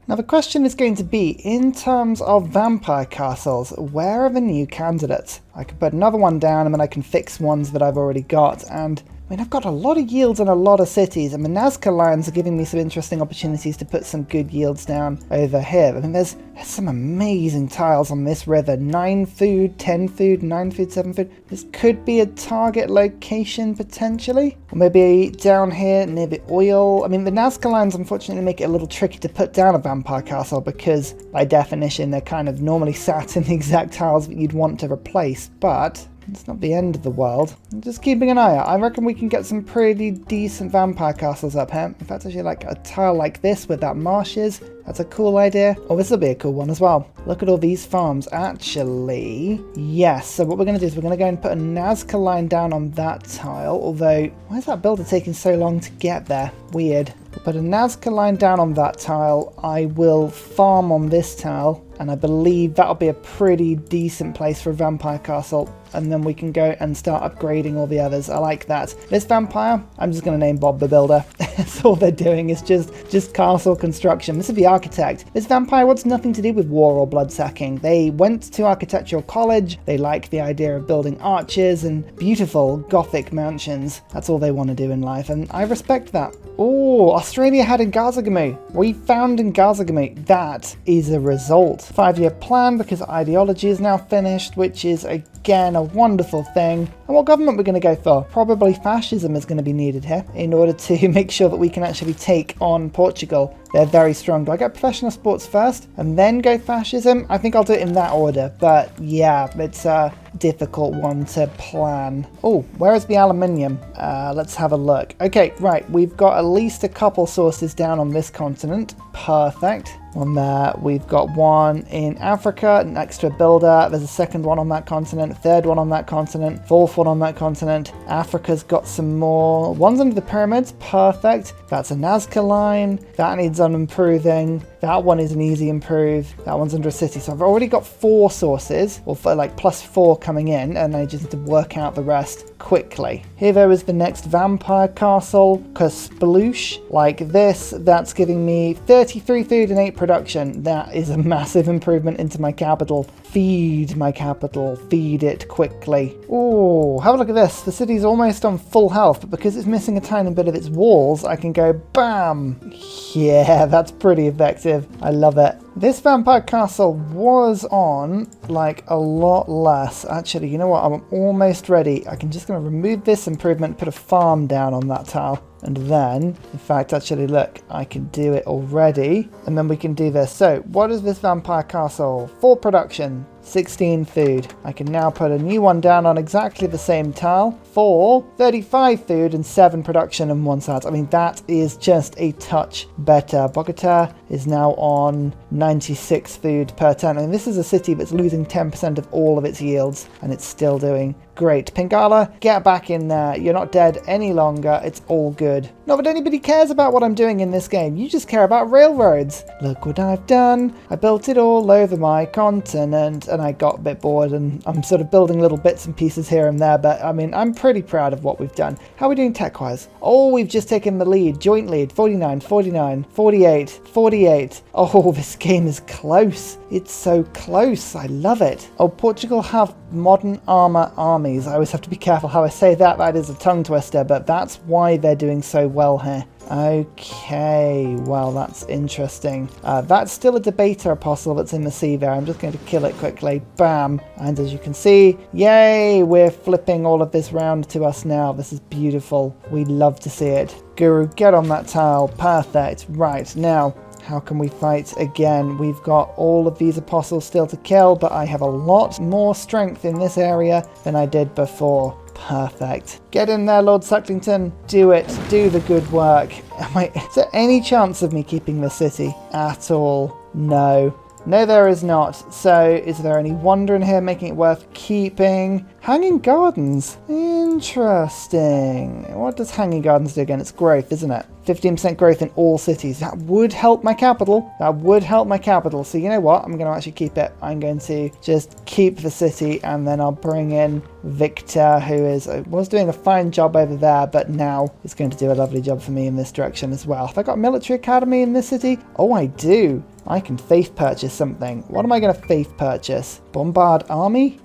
Now the question is going to be, in terms of vampire castles, where are the new candidates? I can put another one down and then I can fix ones that I've already got, and I mean, I've got a lot of yields in a lot of cities, and the Nazca lines are giving me some interesting opportunities to put some good yields down over here. I mean, there's some amazing tiles on this river. 9 food, 10 food, 9 food, 7 food. This could be a target location, potentially. Or maybe down here near the oil. I mean, the Nazca lines unfortunately make it a little tricky to put down a vampire castle because, by definition, they're kind of normally sat in the exact tiles that you'd want to replace. But it's not the end of the world. I'm just keeping an eye out. I reckon we can get some pretty decent vampire castles up here. In fact, actually, like a tile like this with that marsh is, that's a cool idea. Oh, this will be a cool one as well. Look at all these farms. Actually, yes. So what we're going to do is we're going to go and put a Nazca line down on that tile. Although, why is that builder taking so long to get there? Weird. We'll put a Nazca line down on that tile. I will farm on this tile. And I believe that'll be a pretty decent place for a vampire castle. And then we can go and start upgrading all the others. I like that. This vampire, I'm just going to name Bob the Builder. That's all they're doing is just castle construction. This is the architect. This vampire wants nothing to do with war or blood sacking. They went to architectural college. They like the idea of building arches and beautiful Gothic mansions. That's all they want to do in life. And I respect that. Oh, Australia had Ngazagamu. We found Ngazagamu. That is a result. 5-year plan because ideology is now finished, which is again a wonderful thing. And what government we're going to go for? Probably fascism is going to be needed here in order to make sure that we can actually take on Portugal. They're very strong. Do I get professional sports first and then go fascism? I think I'll do it in that order. But yeah, it's a difficult one to plan. Oh, where is the aluminium? Let's have a look. Okay, right. We've got at least a couple sources down on this continent. Perfect. One there. We've got one in Africa next to a builder. There's a second one on that continent, third one on that continent, fourth one on that continent. Africa's got some more. One's under the pyramids. Perfect. That's a Nazca line. That needs on improving. That one is an easy improve. That one's under a city. So I've already got 4 sources, or for like +4 coming in, and I just need to work out the rest quickly. Here there is the next vampire castle, Kasploosh, like this. That's giving me 33 food and 8 production. That is a massive improvement into my capital. Feed my capital. Feed it quickly. Oh, have a look at this. The city's almost on full health, but because it's missing a tiny bit of its walls, I can go BAM! Yeah, that's pretty effective. I love it. This vampire castle was on like a lot less. Actually, you know what? I'm almost ready. I can just going to remove this improvement, put a farm down on that tile. And then, in fact, actually, look, I can do it already. And then we can do this. So, what is this vampire castle? 4 production, 16 food. I can now put a new one down on exactly the same tile. 4, 35 food and 7 production and 1 science. I mean, that is just a touch better. Bogota is now on 96 food per turn. I mean, this is a city that's losing 10% of all of its yields, and it's still doing great. Pingala, get back in there. You're not dead any longer. It's all good. Not that anybody cares about what I'm doing in this game. You just care about railroads. Look what I've done. I built it all over my continent, and I got a bit bored, and I'm sort of building little bits and pieces here and there, but I mean, I'm pretty proud of what we've done. How are we doing tech-wise? Oh, we've just taken the lead. Joint lead. 49, 49, 48, 48. Oh, this game is close. It's so close. I love it. Oh, Portugal have modern armor armies. I always have to be careful how I say that. That is a tongue twister, but that's why they're doing so well here. Okay, well, that's interesting. That's still a debater apostle that's in the sea there. I'm just going to kill it quickly. Bam. And as you can see, yay, we're flipping all of this round to us now. This is beautiful. We love to see it. Guru, get on that tile. Perfect. Right, now, how can we fight again? We've got all of these apostles still to kill, but I have a lot more strength in this area than I did before. Perfect. Get in there, Lord Sucklington. Do it. Do the good work. Is there any chance of me keeping the city at all? No. No, there is not. So, is there any wonder in here making it worth keeping? Hanging Gardens. Interesting. What does Hanging Gardens do again? It's growth, isn't it? 15% growth in all cities. That would help my capital. That would help my capital. So you know what? I'm going to actually keep it. I'm going to just keep the city, and then I'll bring in Victor, who was doing a fine job over there, but now is going to do a lovely job for me in this direction as well. Have I got a military academy in this city? Oh, I do. I can faith purchase something. What am I going to faith purchase? Bombard army?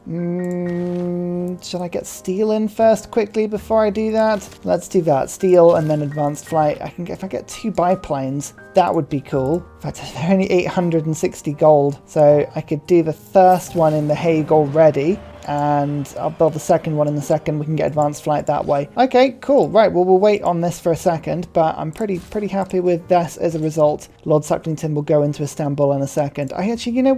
Should I get steel in first quickly before I do that? Let's do that. Steel and then advanced flight. If I get 2 biplanes, that would be cool. In fact, they're only 860 gold, so I could do the first one in The Hague already, and I'll build the second one in the second. We can get advanced flight that way. Okay, cool. Right, well, we'll wait on this for a second, but I'm pretty happy with this as a result. Lord Sucklington will go into Istanbul in a second. You know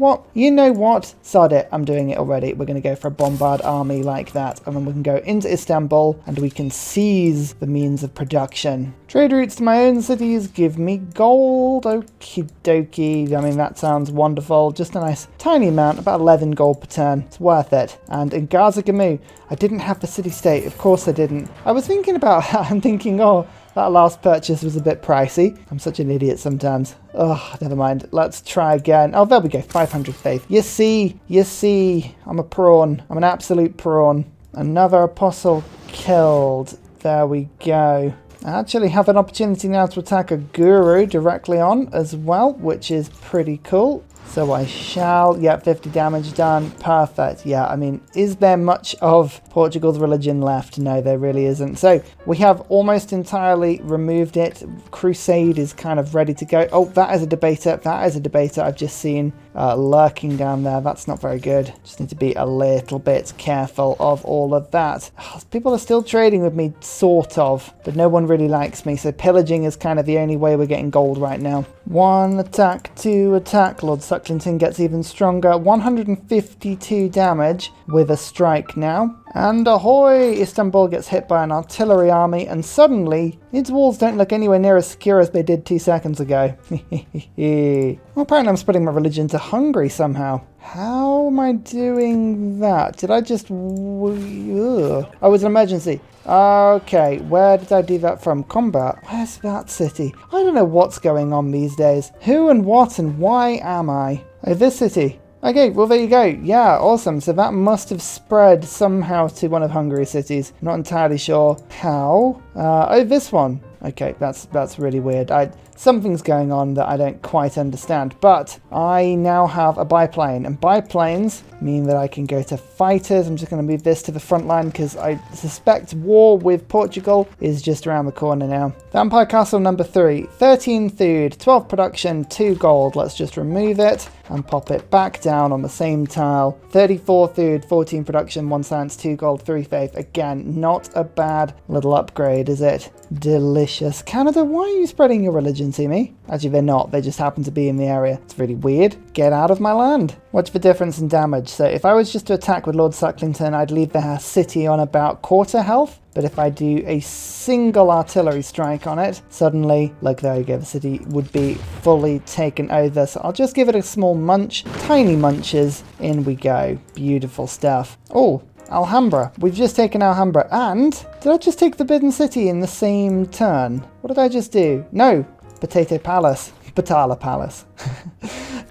what? Sod it. I'm doing it already. We're going to go for a bombard army like that, and then we can go into Istanbul, and we can seize the means of production. Trade routes to my own cities give me gold. Okie dokie. I mean, that sounds wonderful. Just a nice tiny amount, about 11 gold per turn. It's worth it. And in Gaza Gamu, I didn't have the city-state. Of course I didn't. I was thinking about that. I'm thinking, oh, that last purchase was a bit pricey. I'm such an idiot sometimes. Oh, never mind. Let's try again. Oh, there we go. 500 faith. You see. I'm a prawn. I'm an absolute prawn. Another apostle killed. There we go. I actually have an opportunity now to attack a guru directly on as well, which is pretty cool. So I shall. Yeah, 50 damage done. Perfect. Yeah, I mean, is there much of Portugal's religion left? No, there really isn't. So we have almost entirely removed it. Crusade is kind of ready to go. Oh, that is a debater. I've just seen lurking down there. That's not very good. Just need to be a little bit careful of all of that. People are still trading with me, sort of, but no one really likes me. So pillaging is kind of the only way we're getting gold right now. 1 attack, 2 attack. Lord Sucklington gets even stronger. 152 damage with a strike now. And ahoy! Istanbul gets hit by an artillery army, and suddenly its walls don't look anywhere near as secure as they did 2 seconds ago. Well, apparently I'm spreading my religion to Hungary somehow. How am I doing that? Did I just... Oh, it's an emergency. Okay, where did I do that from? Combat. Where's that city? I don't know what's going on these days. Who and what and why am I? Oh, this city. Okay, well, there you go. Yeah, awesome. So that must have spread somehow to one of Hungary's cities. Not entirely sure how. Oh, this one. Okay, that's really weird. Something's going on that I don't quite understand. But I now have a biplane, and biplanes mean that I can go to fighters. I'm just going to move this to the front line because I suspect war with Portugal is just around the corner now. Vampire Castle number 3. 13 food, 12 production, 2 gold. Let's just remove it and pop it back down on the same tile. 34 food, 14 production, 1 science, 2 gold, 3 faith. Again, not a bad little upgrade, is it? Delicious. Canada, why are you spreading your religion to me? Actually, they're not. They just happen to be in the area. It's really weird. Get out of my land. Watch the difference in damage. So if I was just to attack with Lord Sucklington, I'd leave the city on about quarter health. But if I do a single artillery strike on it, suddenly, like there you go, the city would be fully taken over. So I'll just give it a small munch. Tiny munches. In we go. Beautiful stuff. Oh, Alhambra. We've just taken Alhambra. And did I just take the Bidden City in the same turn? What did I just do? No. Potato Palace. Batala Palace.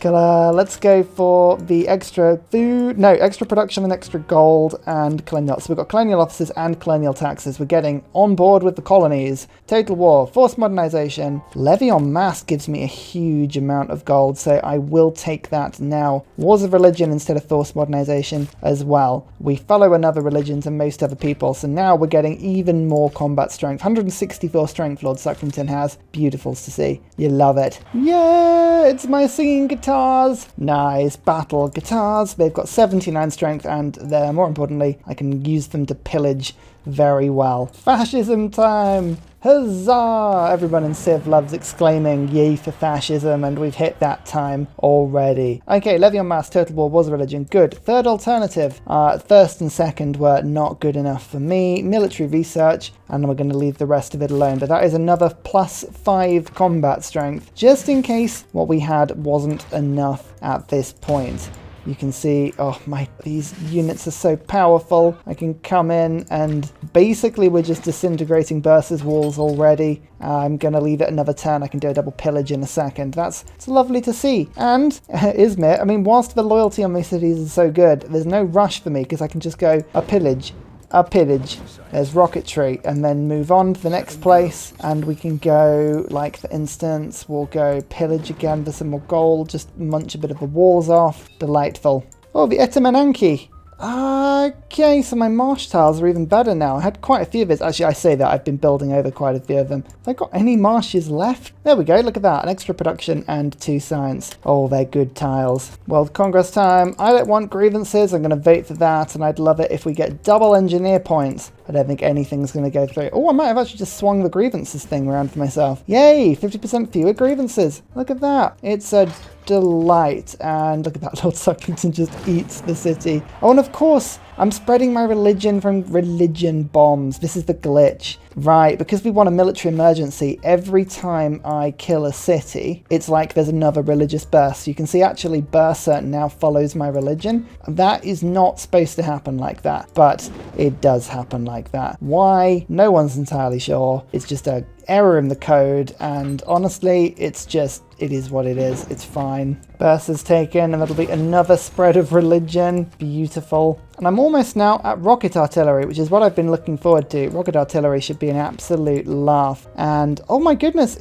Let's go for the extra food. No, extra production and extra gold and colonial. So we've got colonial officers and colonial taxes. We're getting on board with the colonies. Total war, forced modernization. Levy en masse gives me a huge amount of gold, so I will take that now. Wars of religion instead of forced modernization as well. We follow another religion to most other people, so now we're getting even more combat strength. 164 strength Lord Sucklington has. Beautiful to see. You love it. Yeah, it's my singing guitars. Nice battle guitars. They've got 79 strength, and they're, more importantly, I can use them to pillage very well. Fascism time! Huzzah! Everyone in Civ loves exclaiming yay for fascism, and we've hit that time already. Okay, levy en masse, total war, was a religion. Good. Third alternative. First and second were not good enough for me. Military research, and we're going to leave the rest of it alone. But that is another +5 combat strength, just in case what we had wasn't enough at this point. You can see, oh my, these units are so powerful. I can come in and basically we're just disintegrating Bursa's walls already. I'm going to leave it another turn. I can do a double pillage in a second. It's lovely to see. And Izmir, I mean, whilst the loyalty on these cities is so good, there's no rush for me because I can just go a pillage, a pillage. There's rocketry, and then move on to the next place, and we can go, like for instance, we'll go pillage again for some more gold, just munch a bit of the walls off. Delightful. Oh, the Etamananki. Okay, so my marsh tiles are even better now. I had quite a few of it. Actually, I say that I've been building over quite a few of them. Have I got any marshes left? There we go, look at that. An extra production and 2 science. Oh, they're good tiles. World Congress time. I don't want grievances. I'm going to vote for that, and I'd love it if we get double engineer points. I don't think anything's going to go through. Oh, I might have actually just swung the grievances thing around for myself. Yay, 50% fewer grievances. Look at that. It's a delight. And look at that, Lord Sucklington just eats the city. Oh, and of course, I'm spreading my religion from religion bombs. This is the glitch. Right, because we want a military emergency, every time I kill a city, it's like there's another religious burst. You can see actually Bursa now follows my religion. That is not supposed to happen like that, but it does happen like that. Why? No one's entirely sure. It's just an error in the code, and honestly, it's just, it is what it is. It's fine. Bursa's taken, and that'll be another spread of religion. Beautiful. And I'm almost now at rocket artillery, which is what I've been looking forward to. Rocket artillery should be an absolute laugh. And oh my goodness,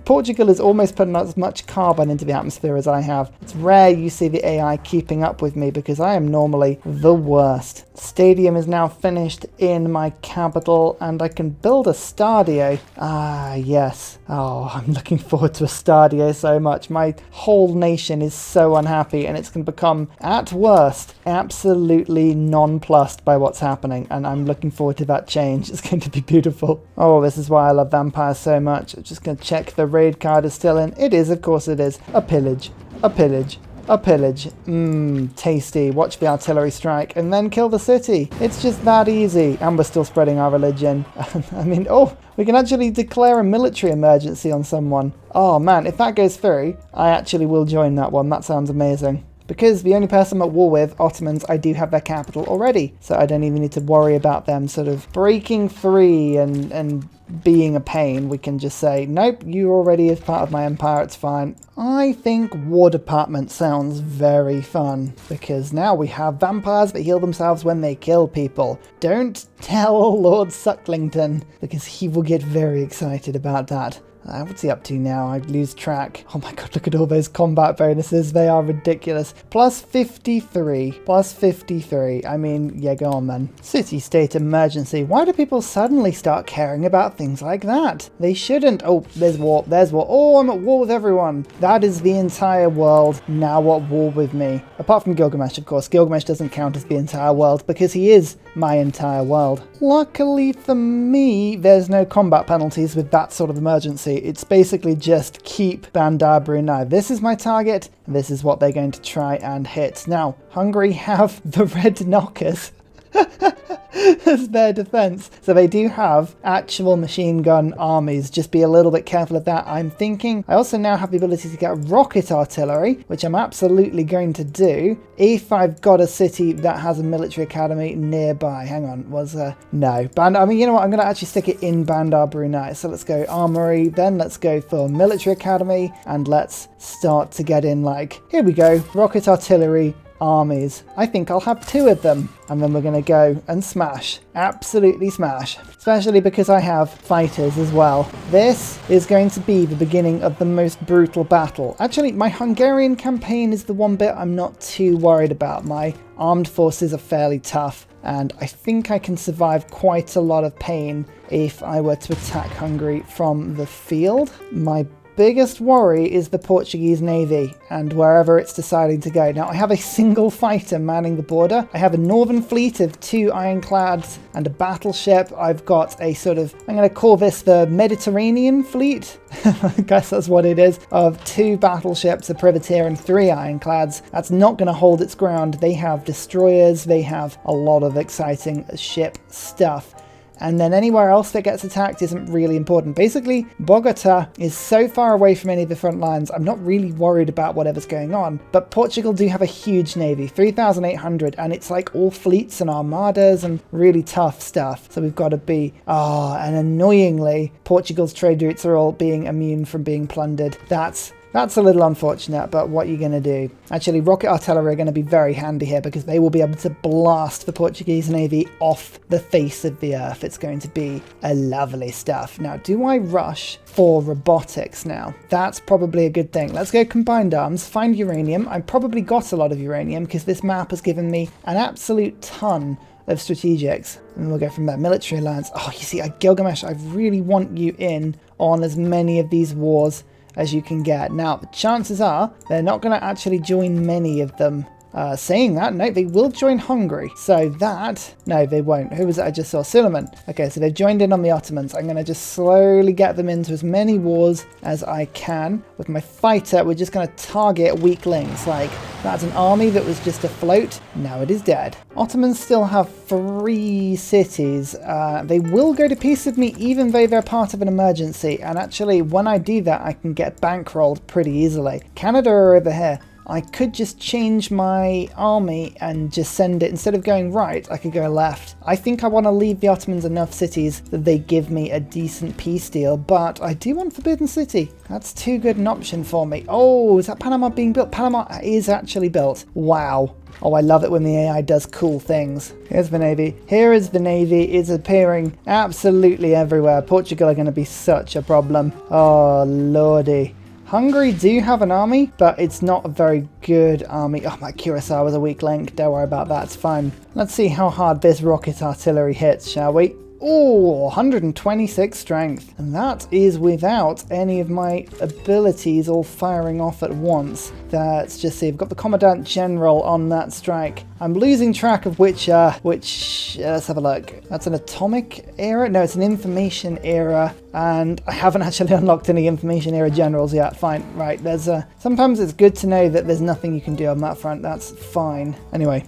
Portugal is almost putting as much carbon into the atmosphere as I have. It's rare you see the AI keeping up with me because I am normally the worst. Stadium is now finished in my capital, and I can build a stadio. Ah, yes. Oh, I'm looking forward to a stadio so much. My whole nation is so unhappy, and it's going to become, at worst, absolutely nonplussed by what's happening, and I'm looking forward to that change. It's going to be beautiful. Oh, this is why I love vampires so much. I'm just going to check the raid card is still in. It is, of course it is. A pillage. A pillage. A pillage. Mmm, tasty. Watch the artillery strike and then kill the city. It's just that easy. And we're still spreading our religion. I mean, oh, we can actually declare a military emergency on someone. Oh man, if that goes through, I actually will join that one. That sounds amazing. Because the only person I'm at war with, Ottomans, I do have their capital already. So I don't even need to worry about them sort of breaking free and being a pain. We can just say, nope, you already is part of my empire, it's fine. I think War Department sounds very fun, because now we have vampires that heal themselves when they kill people. Don't tell Lord Sucklington, because he will get very excited about that. What's he up to now? I lose track. Oh my god, look at all those combat bonuses. They are ridiculous. Plus 53. Plus 53. I mean, yeah, go on then. City-state emergency. Why do people suddenly start caring about things like that? They shouldn't. Oh, there's war. There's war. Oh, I'm at war with everyone. That is the entire world now at war with me. Apart from Gilgamesh, of course. Gilgamesh doesn't count as the entire world because he is my entire world. Luckily for me, there's no combat penalties with that sort of emergency. It's basically just keep Bandar Brunei. This is my target, and this is what they're going to try and hit. Now, Hungary have the red knockers as their defense. So they do have actual machine gun armies. Just be a little bit careful of that, I'm thinking. I also now have the ability to get rocket artillery, which I'm absolutely going to do if I've got a city that has a military academy nearby. Hang on, no. I mean, you know what? I'm going to actually stick it in Bandar Brunei. So let's go armory, then let's go for military academy, and let's start to get in, like, here we go, rocket artillery armies. I think I'll have 2 of them, and then we're going to go and smash. Absolutely smash. Especially because I have fighters as well. This is going to be the beginning of the most brutal battle. Actually, my Hungarian campaign is the one bit I'm not too worried about. My armed forces are fairly tough, and I think I can survive quite a lot of pain if I were to attack Hungary from the field. My biggest worry is the Portuguese Navy and wherever it's deciding to go. Now, I have a single fighter manning the border. I have a northern fleet of 2 ironclads and a battleship. I've got a sort of, I'm going to call this the Mediterranean fleet. I guess that's what it is, of 2 battleships, a privateer and 3 ironclads. That's not going to hold its ground. They have destroyers. They have a lot of exciting ship stuff. And then anywhere else that gets attacked isn't really important. Basically, Bogota is so far away from any of the front lines, I'm not really worried about whatever's going on. But Portugal do have a huge navy, 3,800, and it's like all fleets and armadas and really tough stuff. So we've got to be, and annoyingly, Portugal's trade routes are all being immune from being plundered. That's That's a little unfortunate, but what are you going to do? Actually, rocket artillery are going to be very handy here because they will be able to blast the Portuguese Navy off the face of the earth. It's going to be a lovely stuff. Now, do I rush for robotics now? That's probably a good thing. Let's go combined arms, find uranium. I've probably got a lot of uranium because this map has given me an absolute ton of strategics. And we'll go from there. Military alliance. Oh, you see, Gilgamesh, I really want you in on as many of these wars as you can get. Now, the chances are they're not going to actually join many of them. Saying that, no, they will join Hungary. So that, no, they won't. Who was it I just saw? Suleiman. Okay, so they've joined in on the Ottomans. I'm going to just slowly get them into as many wars as I can. With my fighter, we're just going to target weak links. Like, that's an army that was just afloat. Now it is dead. Ottomans still have 3 cities. They will go to peace with me even though they're part of an emergency. And actually, when I do that, I can get bankrolled pretty easily. Canada are over here. I could just change my army and just send it, instead of going right, I could go left. I think I want to leave the Ottomans enough cities that they give me a decent peace deal, but I do want Forbidden City. That's too good an option for me. Oh, is that Panama being built? Panama is actually built. Wow. Oh, I love it when the AI does cool things. Here's the Navy. Here is the Navy. It's appearing absolutely everywhere. Portugal are going to be such a problem. Oh, lordy. Hungary do have an army, but it's not a very good army. Oh, my Curacao was a weak link. Don't worry about that. It's fine. Let's see how hard this rocket artillery hits, shall we? Oh, 126 strength. And that is without any of my abilities all firing off at once. Let's just see. I've got the Commandant General on that strike. I'm losing track of which, let's have a look. That's an atomic era? No, it's an information era. And I haven't actually unlocked any information era generals yet. Fine. Right. Sometimes it's good to know that there's nothing you can do on that front. That's fine. Anyway,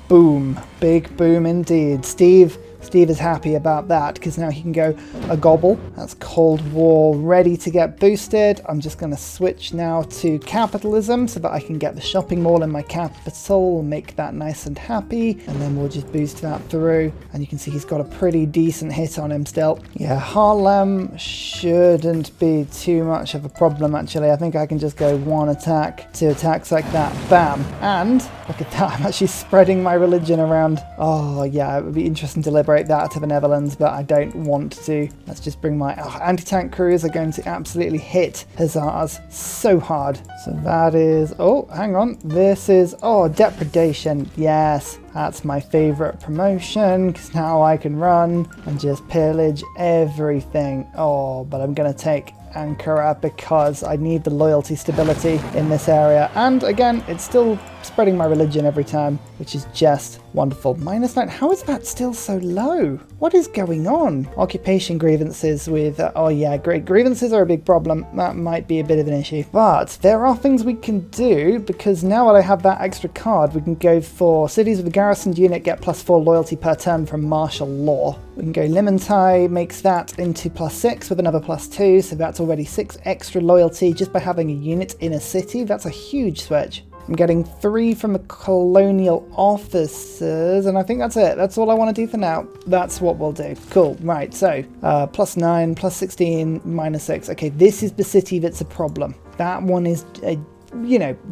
boom. Big boom indeed. Steve is happy about that because now he can go a gobble. That's Cold War ready to get boosted. I'm just going to switch now to capitalism so that I can get the shopping mall in my capital, make that nice and happy, and then we'll just boost that through. And you can see he's got a pretty decent hit on him still. Yeah, Harlem shouldn't be too much of a problem actually. I think I can just go 1 attack, 2 attacks like that. Bam. And look at that, I'm actually spreading my religion around. Oh yeah, it would be interesting to liberate that to the Netherlands, but I don't want to. Let's just bring my anti-tank crews are going to absolutely hit Hussars so hard. So that is, oh, hang on. This is, oh, depredation. Yes, that's my favorite promotion because now I can run and just pillage everything. Oh, but I'm going to take Ankara because I need the loyalty stability in this area. And again, it's still spreading my religion every time, which is just wonderful. -9. How is that still so low? What is going on? Occupation grievances with, oh yeah, great. Grievances are a big problem. That might be a bit of an issue. But there are things we can do because now that I have that extra card, we can go for cities with a garrisoned unit get +4 loyalty per turn from martial law. We can go Limantai, makes that into +6 with another +2. So that's already 6 extra loyalty just by having a unit in a city. That's a huge switch. I'm getting 3 from the colonial officers, and I think that's it. That's all I want to do for now. That's what we'll do. Cool. Right, so +9, +16, -6. Okay, this is the city that's a problem. That one is a,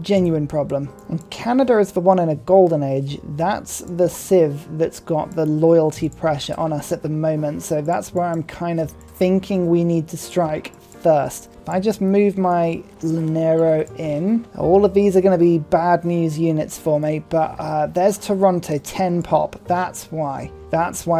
genuine problem. And Canada is the one in a golden age. That's the civ that's got the loyalty pressure on us at the moment. So that's where I'm kind of thinking we need to strike first. If I just move my Linero in, all of these are going to be bad news units for me, but there's Toronto, 10 pop. That's why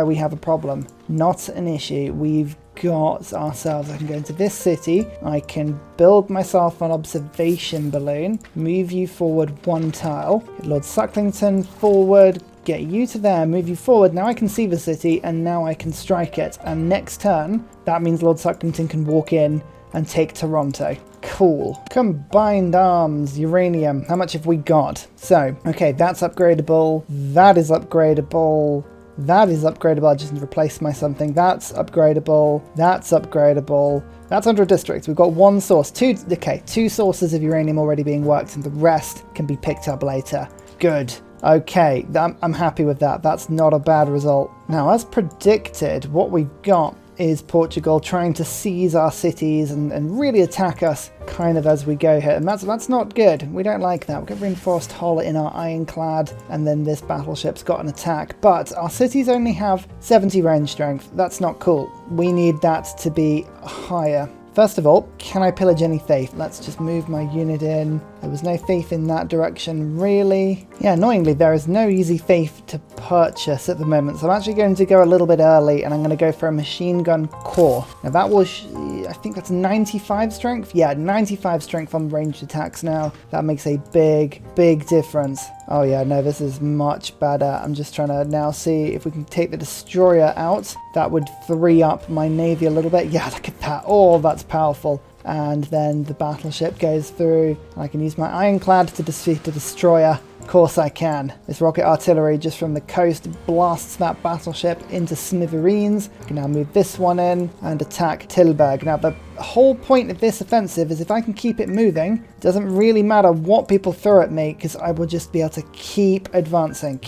we have a problem. Not an issue. We've got ourselves, I can go into this city, I can build myself an observation balloon, move you forward 1 tile, get Lord Sucklington forward, get you to there, move you forward. Now I can see the city and now I can strike it. And next turn, that means Lord Sucklington can walk in and take Toronto. Cool. Combined arms, uranium. How much have we got? So, okay, that's upgradable. That is upgradable. That is upgradable. I just need to replace my something. That's upgradable. That's upgradable. That's under a district. We've got 1 source. 2 sources of uranium already being worked and the rest can be picked up later. Good. Okay, I'm happy with that. That's not a bad result. Now, as predicted, what we've got is Portugal trying to seize our cities and really attack us kind of as we go here. And that's not good. We don't like that. We've got reinforced hull in our ironclad, and then this battleship's got an attack. But our cities only have 70 range strength. That's not cool. We need that to be higher. First of all, can I pillage any faith? Let's just move my unit in. There was no faith in that direction, really. Yeah, annoyingly, there is no easy faith to purchase at the moment. So I'm actually going to go a little bit early, and I'm going to go for a machine gun core. Now that was, I think that's 95 strength. Yeah, 95 strength on ranged attacks now. That makes a big, big difference. Oh yeah, no, this is much better. I'm just trying to now see if we can take the destroyer out. That would free up my navy a little bit. Yeah, look at that. Oh, that's powerful. And then the battleship goes through. I can use my ironclad to defeat the destroyer. Of course I can. This rocket artillery just from the coast blasts that battleship into smithereens. I can now move this one in and attack Tilburg. Now the whole point of this offensive is if I can keep it moving, it doesn't really matter what people throw at me because I will just be able to keep advancing,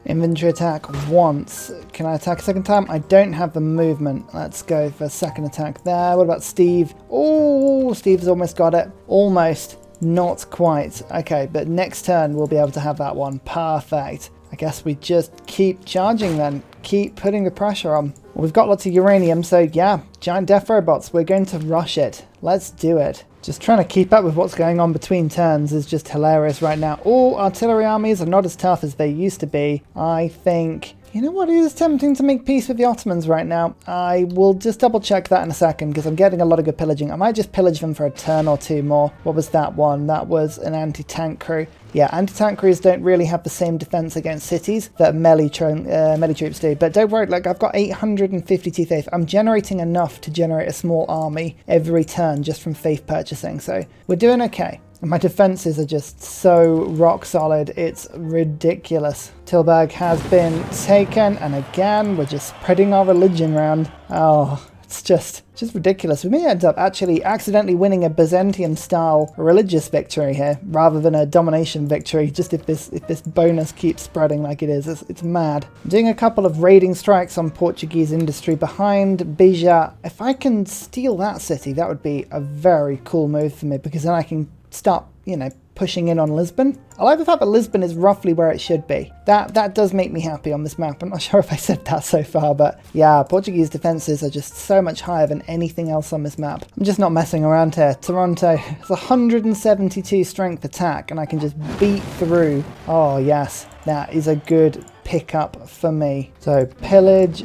Infantry attack once. Can I attack a second time? I don't have the movement. Let's go for a second attack there. What about Steve? Oh, Steve's almost got it. Almost. Not quite. Okay, but next turn we'll be able to have that one. Perfect. I guess we just keep charging then. Keep putting the pressure on. Well, we've got lots of uranium, so yeah, giant death robots. We're going to rush it. Let's do it. Just trying to keep up with what's going on between turns is just hilarious right now. All artillery armies are not as tough as they used to be. I think... You know what, it is tempting to make peace with the Ottomans right now. I will just double check that in a second because I'm getting a lot of good pillaging. I might just pillage them for a turn or two more. What was that one? That was an anti-tank crew. Yeah, anti-tank crews don't really have the same defense against cities that melee troops do. But don't worry, like I've got 852 faith. I'm generating enough to generate a small army every turn just from faith purchasing. So we're doing okay. And my defenses are just so rock solid, it's ridiculous. Tilburg has been taken, and again, we're just spreading our religion around. Oh, it's just ridiculous. We may end up actually accidentally winning a Byzantine-style religious victory here, rather than a domination victory, just if this bonus keeps spreading like it is. It's mad. I'm doing a couple of raiding strikes on Portuguese industry behind Beja. If I can steal that city, that would be a very cool move for me, because then I can start, pushing in on Lisbon. I like the fact that Lisbon is roughly where it should be. That does make me happy on this map. I'm not sure if I said that so far, but yeah, Portuguese defenses are just so much higher than anything else on this map. I'm just not messing around here. Toronto has 172 strength attack, and I can just beat through. Oh yes, that is a good pickup for me. So pillage,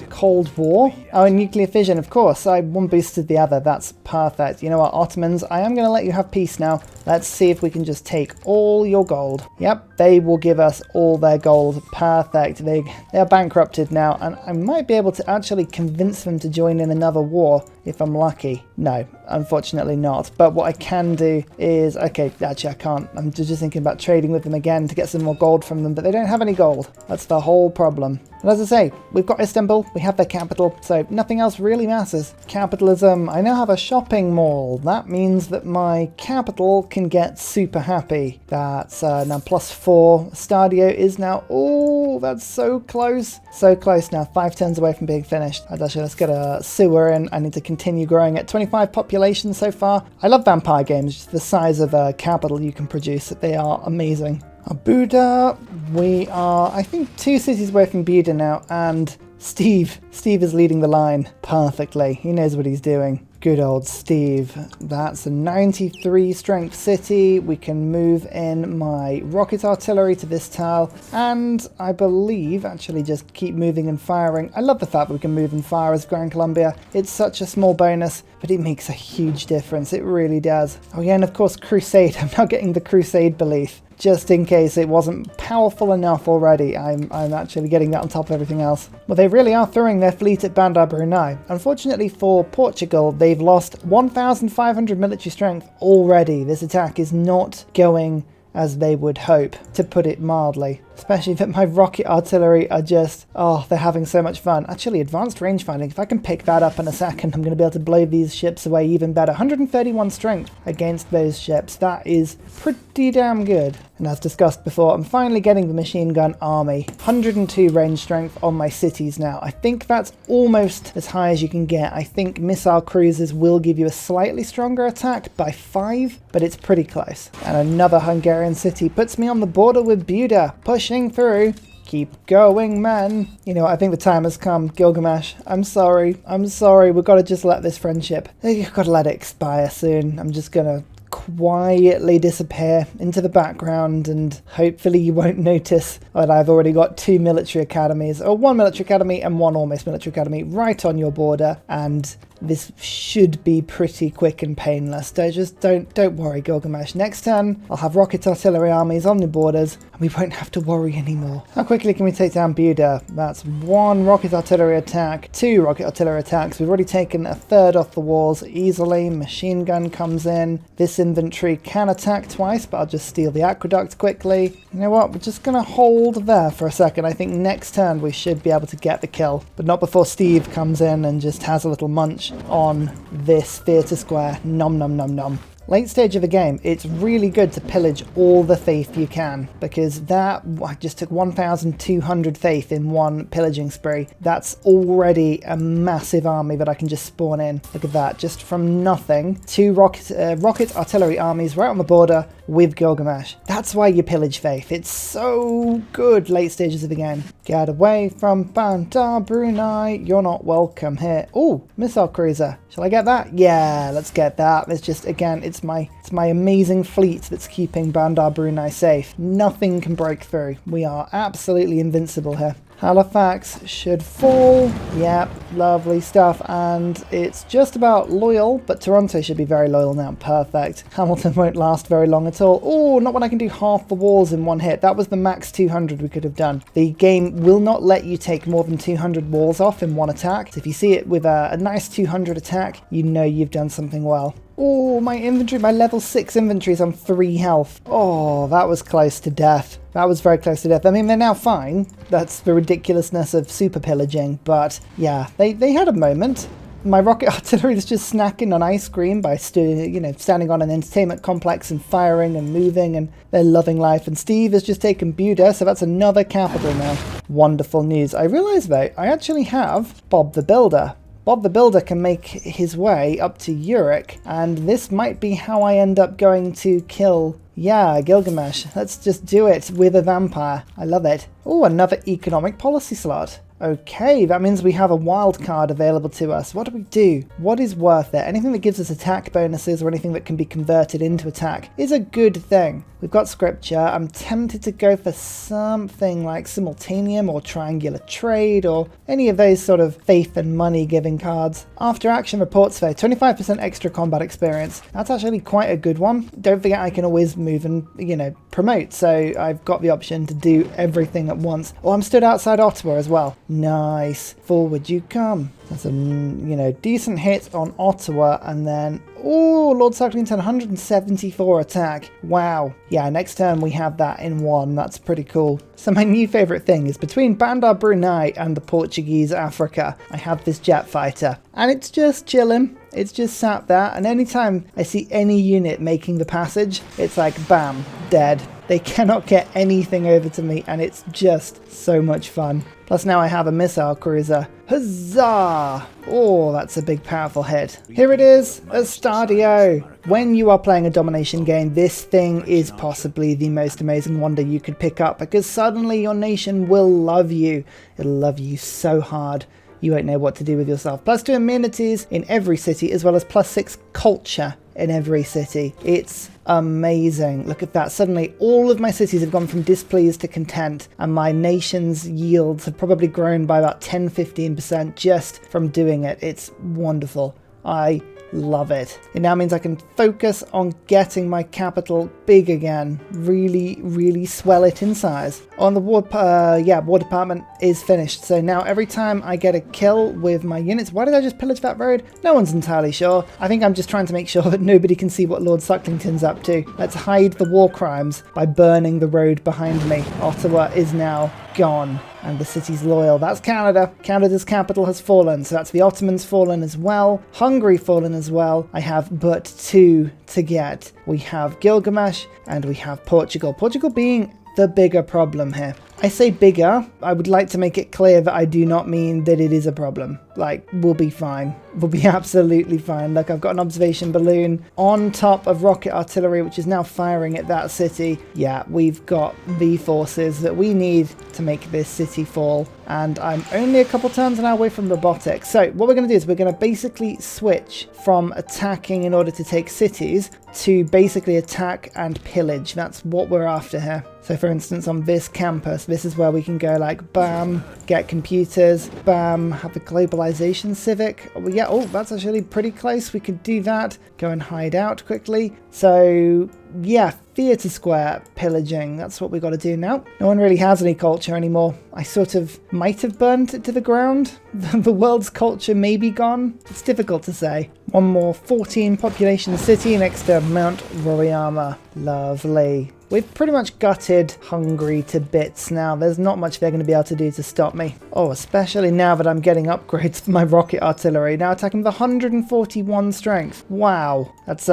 Cold War. Oh, and nuclear fission, of course. One boosted the other. That's perfect. You know what, Ottomans, I am going to let you have peace now. Let's see if we can just take all your gold. Yep, they will give us all their gold. Perfect. They are bankrupted now, and I might be able to actually convince them to join in another war if I'm lucky. No, unfortunately not. But what I can do is, okay, actually I can't. I'm just thinking about trading with them again to get some more gold from them, but they don't have any gold. That's the whole problem. And as I say, we've got Istanbul, we have their capital, so nothing else really matters. Capitalism, I now have a shopping mall. That means that my capital can get super happy. That's now +4. Stadio is now, oh, that's so close. So close now, 5 turns away from being finished. Actually, let's get a sewer in. I need to continue growing at 25 population so far. I love vampire games, just the size of capital you can produce. They are amazing. Buda, we are, I think, 2 cities away from Buda now, and Steve is leading the line perfectly. He knows what he's doing. Good old Steve. That's a 93 strength city. We can move in my rocket artillery to this tile, and I believe actually just keep moving and firing. I love the fact that we can move and fire as Gran Colombia. It's such a small bonus, but it makes a huge difference. It really does. Oh yeah, and of course Crusade. I'm now getting the Crusade belief, just in case it wasn't powerful enough already. I'm actually getting that on top of everything else. Well, they really are throwing their fleet at Bandar Brunei. Unfortunately for Portugal, they've lost 1,500 military strength already. This attack is not going as they would hope, to put it mildly. Especially that my rocket artillery are just, oh, they're having so much fun. Actually, advanced range finding, if I can pick that up in a second, I'm going to be able to blow these ships away even better. 131 strength against those ships. That is pretty damn good. And as discussed before, I'm finally getting the machine gun army. 102 range strength on my cities now. I think that's almost as high as you can get. I think missile cruisers will give you a slightly stronger attack by 5, but it's pretty close. And another Hungarian city puts me on the border with Buda, pushing through. Keep going, man. You know, I think the time has come. Gilgamesh, I'm sorry. We've got to just let this friendship, you've got to let it expire soon. I'm just gonna quietly disappear into the background, and hopefully you won't notice that I've already got 2 military academies, or 1 military academy and 1 almost military academy right on your border, and this should be pretty quick and painless. Don't worry, Gilgamesh. Next turn, I'll have rocket artillery armies on the borders, and we won't have to worry anymore. How quickly can we take down Buda? That's 1 rocket artillery attack, 2 rocket artillery attacks. We've already taken a third off the walls easily. Machine gun comes in. This infantry can attack twice, but I'll just steal the aqueduct quickly. You know what? We're just going to hold there for a second. I think next turn we should be able to get the kill, but not before Steve comes in and just has a little munch on this theatre square. Nom nom nom nom. Late stage of the game, it's really good to pillage all the faith you can, because that, I just took 1,200 faith in 1 pillaging spree. That's already a massive army that I can just spawn in. Look at that, just from nothing. 2 rocket artillery armies right on the border with Gilgamesh. That's why you pillage faith. It's so good late stages of the game. Get away from Bandar Brunei. You're not welcome here. Oh, missile cruiser. Shall I get that? Yeah, let's get that. It's just, again, it's my amazing fleet that's keeping Bandar Brunei safe. Nothing can break through. We are absolutely invincible here. Halifax should fall. Yep, lovely stuff. And it's just about loyal, but Toronto should be very loyal now. Perfect. Hamilton won't last very long at all. Oh, not when I can do half the walls in 1 hit. That was the max 200 we could have done. The game will not let you take more than 200 walls off in 1 attack. So if you see it with a nice 200 attack, you know you've done something well. Oh, my infantry, my level 6 infantry is on 3 health. Oh, that was close to death. That was very close to death. I mean, they're now fine. That's the ridiculousness of super pillaging. But yeah, they had a moment. My rocket artillery is just snacking on ice cream by standing on an entertainment complex and firing and moving, and they're loving life. And Steve has just taken Buda, so that's another capital now. Wonderful news. I realise, though, I actually have Bob the Builder. Bob the Builder can make his way up to Uruk, and this might be how I end up going to kill, yeah, Gilgamesh. Let's just do it with a vampire. I love it. Oh, another economic policy slot. Okay, that means we have a wild card available to us. What do we do? What is worth it? Anything that gives us attack bonuses or anything that can be converted into attack is a good thing. We've got scripture. I'm tempted to go for something like simultaneum or triangular trade or any of those sort of faith and money giving cards. After action reports though, 25% extra combat experience. That's actually quite a good one. Don't forget I can always move and, promote. So I've got the option to do everything at once. Oh, I'm stood outside Ottawa as well. Nice. Forward you come. That's a, decent hit on Ottawa, and then, oh, Lord Sucklington, 174 attack. Wow. Yeah, next turn we have that in 1. That's pretty cool. So my new favourite thing is between Bandar Brunei and the Portuguese Africa, I have this jet fighter, and it's just chilling. It's just sat there, and anytime I see any unit making the passage, it's like, bam, dead. They cannot get anything over to me, and it's just so much fun. Plus now I have a missile cruiser. Huzzah! Oh, that's a big powerful hit. Here it is, Estadio. When you are playing a domination game, this thing is possibly the most amazing wonder you could pick up, because suddenly your nation will love you. It'll love you so hard. You won't know what to do with yourself. +2 amenities in every city, as well as +6 culture in every city. It's amazing. Look at that. Suddenly all of my cities have gone from displeased to content, and my nation's yields have probably grown by about 10-15% just from doing it. It's wonderful. I Love it. It now means I can focus on getting my capital big again. Really, really swell it in size. On the war department is finished. So now every time I get a kill with my units, why did I just pillage that road? No one's entirely sure. I think I'm just trying to make sure that nobody can see what Lord Sucklington's up to. Let's hide the war crimes by burning the road behind me. Ottawa is now gone. And the city's loyal. That's Canada. Canada's capital has fallen. So that's the Ottomans fallen as well. Hungary fallen as well. I have but 2 to get. We have Gilgamesh and we have Portugal. Portugal being the bigger problem here. I say bigger. I would like to make it clear that I do not mean that it is a problem. Like, we'll be fine. We'll be absolutely fine. Look, I've got an observation balloon on top of rocket artillery, which is now firing at that city. Yeah, we've got the forces that we need to make this city fall. And I'm only a couple turns an hour away from robotics. So what we're going to do is we're going to basically switch from attacking in order to take cities to basically attack and pillage. That's what we're after here. So for instance, on this campus, this is where we can go like, bam, get computers, bam, have a globalization civic. Oh, yeah, oh, that's actually pretty close. We could do that. Go and hide out quickly. So yeah, theatre square pillaging. That's what we got to do now. No one really has any culture anymore. I sort of might have burnt it to the ground. The world's culture may be gone. It's difficult to say. One more 14 population city next to Mount Roraima. Lovely. We've pretty much gutted Hungary to bits now. There's not much they're going to be able to do to stop me. Oh, especially now that I'm getting upgrades for my rocket artillery. Now attacking with 141 strength. Wow. That's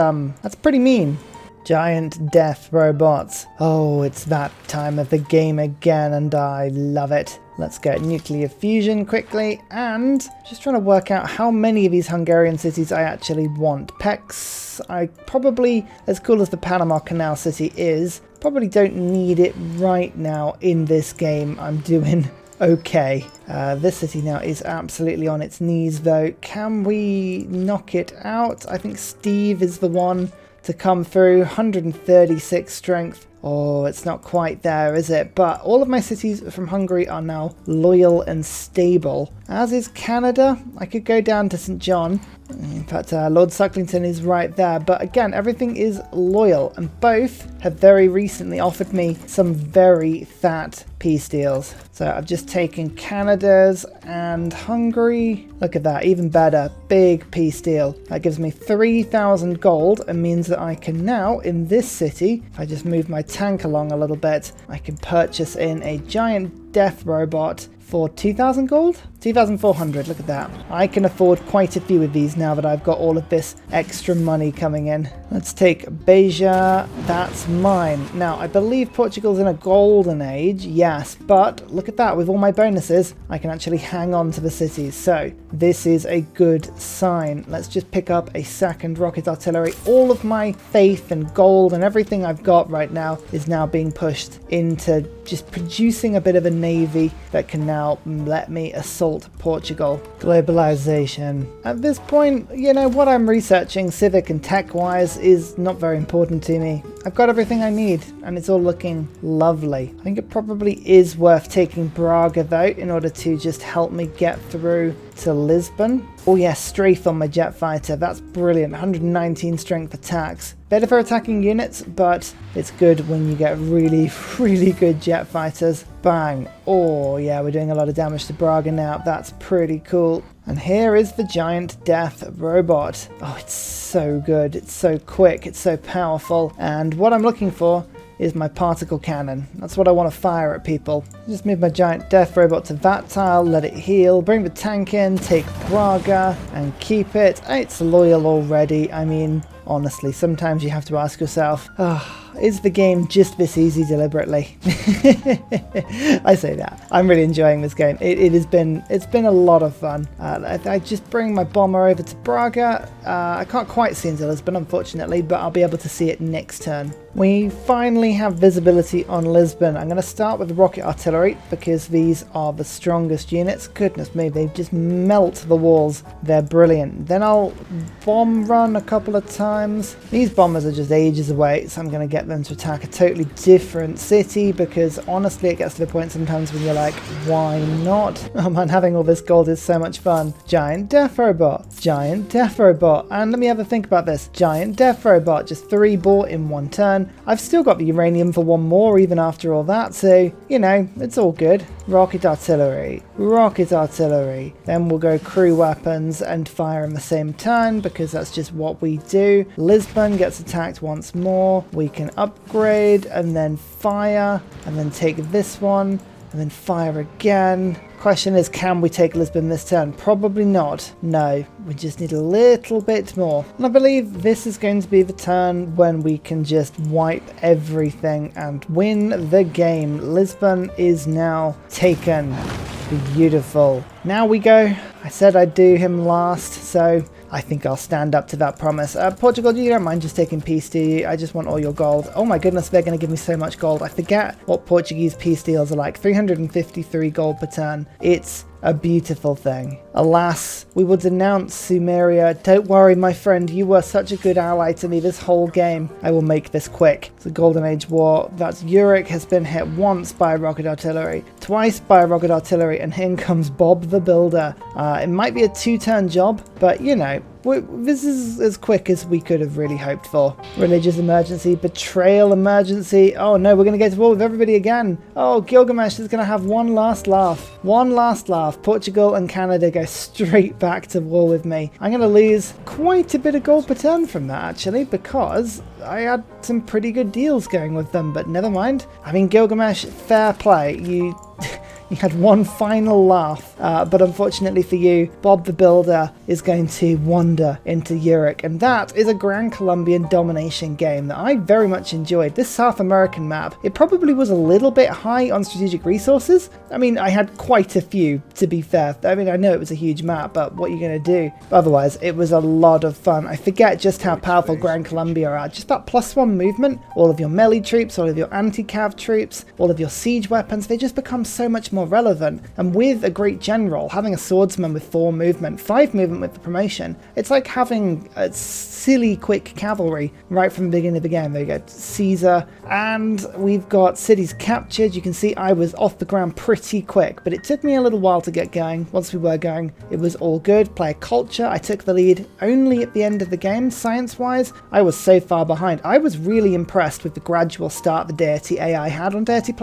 pretty mean. Giant death robots. Oh, it's that time of the game again and I love it. Let's get nuclear fusion quickly and just trying to work out how many of these Hungarian cities I actually want. Pex, I probably, as cool as the Panama Canal city is, probably don't need it right now in this game. I'm doing okay. This city now is absolutely on its knees though. Can we knock it out? I think Steve is the one to come through. 136 strength. Oh, it's not quite there, is it? But all of my cities from Hungary are now loyal and stable, as is Canada. I could go down to St. John. In fact, Lord Sucklington is right there. But again, everything is loyal, and both have very recently offered me some very fat peace deals. So I've just taken Canada's and Hungary. Look at that, even better. Big peace deal. That gives me 3,000 gold and means that I can now, in this city, if I just move my tank along a little bit, I can purchase in a giant death robot for 2,000 gold? 2,400, look at that. I can afford quite a few of these now that I've got all of this extra money coming in. Let's take Beja, that's mine. Now, I believe Portugal's in a golden age, yes, but look at that, with all my bonuses, I can actually hang on to the cities. So, this is a good sign. Let's just pick up a second rocket artillery. All of my faith and gold and everything I've got right now is now being pushed into just producing a bit of a navy that can now let me assault Portugal. Globalization. At this point, you know, what I'm researching civic and tech-wise is not very important to me. I've got everything I need and it's all looking lovely. I think it probably is worth taking Braga though in order to just help me get through to Lisbon. Oh yes, strafe on my jet fighter. That's brilliant. 119 strength attacks. Better for attacking units, but it's good when you get really, really good jet fighters. Bang. Oh yeah, we're doing a lot of damage to Braga now. That's pretty cool. And here is the giant death robot. Oh, it's so good. It's so quick. It's so powerful. And what I'm looking for is my particle cannon. That's what I want to fire at people. Just move my giant death robot to that tile, let it heal, bring the tank in, take Braga, and keep it. It's loyal already. I mean, honestly, sometimes you have to ask yourself, is the game just this easy deliberately? I say that. I'm really enjoying this game. It's been a lot of fun. I just bring my bomber over to Braga. I can't quite see into Lisbon, unfortunately, but I'll be able to see it next turn. We finally have visibility on Lisbon. I'm going to start with the rocket artillery because these are the strongest units. Goodness me, they just melt the walls. They're brilliant. Then I'll bomb run a couple of times. times. These bombers are just ages away, so I'm going to get them to attack a totally different city, because honestly it gets to the point sometimes when you're like, why not? Oh man, having all this gold is so much fun. Giant death robot, giant death robot, and let me have a think about this. Giant death robot, just 3 bought in 1 turn. I've still got the uranium for 1 more even after all that, so you know, it's all good. Rocket artillery, rocket artillery. Then we'll go crew weapons and fire in the same turn, because that's just what we do. Lisbon gets attacked once more. We can upgrade and then fire and then take this one and then fire again. Question is, can we take Lisbon this turn? Probably not. No, we just need a little bit more. And I believe this is going to be the turn when we can just wipe everything and win the game. Lisbon is now taken. Beautiful. Now we go. I said I'd do him last, so I think I'll stand up to that promise. Portugal, you don't mind just taking peace, do you? I just want all your gold. Oh my goodness, they're going to give me so much gold. I forget what Portuguese peace deals are like. 353 gold per turn. It's a beautiful thing. Alas, we will denounce Sumeria. Don't worry, my friend. You were such a good ally to me this whole game. I will make this quick. It's a Golden Age war. That's Uruk has been hit once by rocket artillery, twice by rocket artillery, and in comes Bob the Builder. It might be a 2-turn job, but you know, this is as quick as we could have really hoped for. Religious emergency, betrayal emergency. Oh no, we're going to go to war with everybody again. Oh, Gilgamesh is going to have one last laugh. One last laugh. Portugal and Canada go straight back to war with me. I'm going to lose quite a bit of gold per turn from that, actually, because I had some pretty good deals going with them, but never mind. I mean, Gilgamesh, fair play. You had one final laugh, but unfortunately for you, Bob the Builder is going to wander into Uruk, and that is a Gran Colombian domination game that I very much enjoyed. This South American map, it probably was a little bit high on strategic resources. I mean, I had quite a few, to be fair. I mean, I know it was a huge map, but what are you going to do? Otherwise, it was a lot of fun. I forget just how powerful Gran Colombia are. Just that +1 movement, all of your melee troops, all of your anti-cav troops, all of your siege weapons, they just become so much more relevant. And with a great general, having a swordsman with 4 movement, 5 movement with the promotion, it's like having a silly quick cavalry right from the beginning of the game. There you go, Caesar, and we've got cities captured. You can see I was off the ground pretty quick, but it took me a little while to get going. Once we were going, it was all good. Player culture, I took the lead only at the end of the game. Science wise, I was so far behind. I was really impressed with the gradual start the Deity AI had on Deity++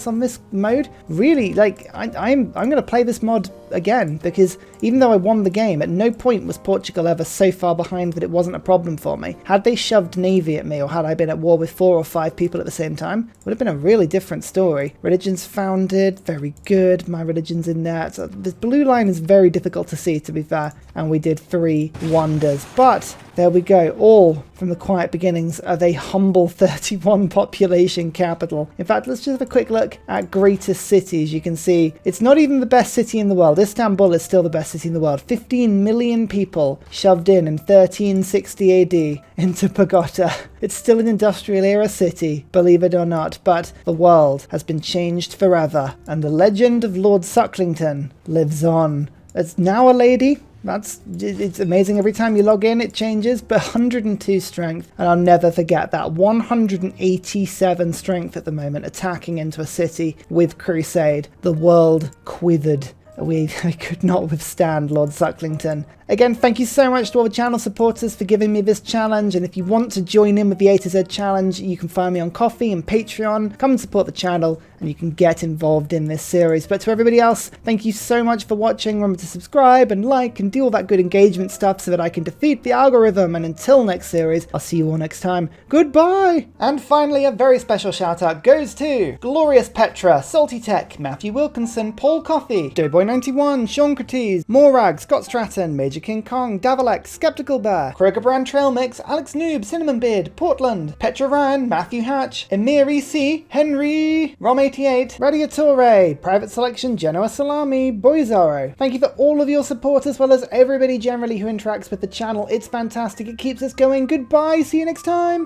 on this mode. Really, like, I'm going to play this mod again, because even though I won the game, at no point was Portugal ever so far behind that it wasn't a problem for me. Had they shoved navy at me, or had I been at war with 4 or 5 people at the same time, it would have been a really different story. Religions founded, very good. My religion's in there. So this blue line is very difficult to see, to be fair, and we did 3 wonders. But there we go, all from the quiet beginnings of a humble 31 population capital. In fact, let's just have a quick look at greatest cities. You can see it's not even the best city in the world. Istanbul is still the best city in the world. 15 million people shoved in 1360 AD into Bogota. It's still an industrial era city, believe it or not, but the world has been changed forever, and the legend of Lord Sucklington lives on. It's now a lady. It's amazing. Every time you log in, it changes, but 102 strength, and I'll never forget that. 187 strength at the moment, attacking into a city with Crusade. The world quivered. We could not withstand Lord Sucklington. Again, thank you so much to all the channel supporters for giving me this challenge, and if you want to join in with the A to Z challenge, you can find me on Ko-fi and Patreon. Come and support the channel, and you can get involved in this series. But to everybody else, thank you so much for watching. Remember to subscribe and like and do all that good engagement stuff so that I can defeat the algorithm. And until next series, I'll see you all next time. Goodbye! And finally, a very special shout out goes to Glorious Petra, Salty Tech, Matthew Wilkinson, Paul Coffey, Doughboy91, Sean Cretes, Morag, Scott Stratton, Major King Kong, Davalek, Skeptical Bear, Kroger Brand Trail Mix, Alex Noob, Cinnamon Beard, Portland, Petra Ryan, Matthew Hatch, Emir EC, Henry, Rom88, Radiatore, Private Selection, Genoa Salami, Boyzaro. Thank you for all of your support, as well as everybody generally who interacts with the channel. It's fantastic. It keeps us going. Goodbye. See you next time.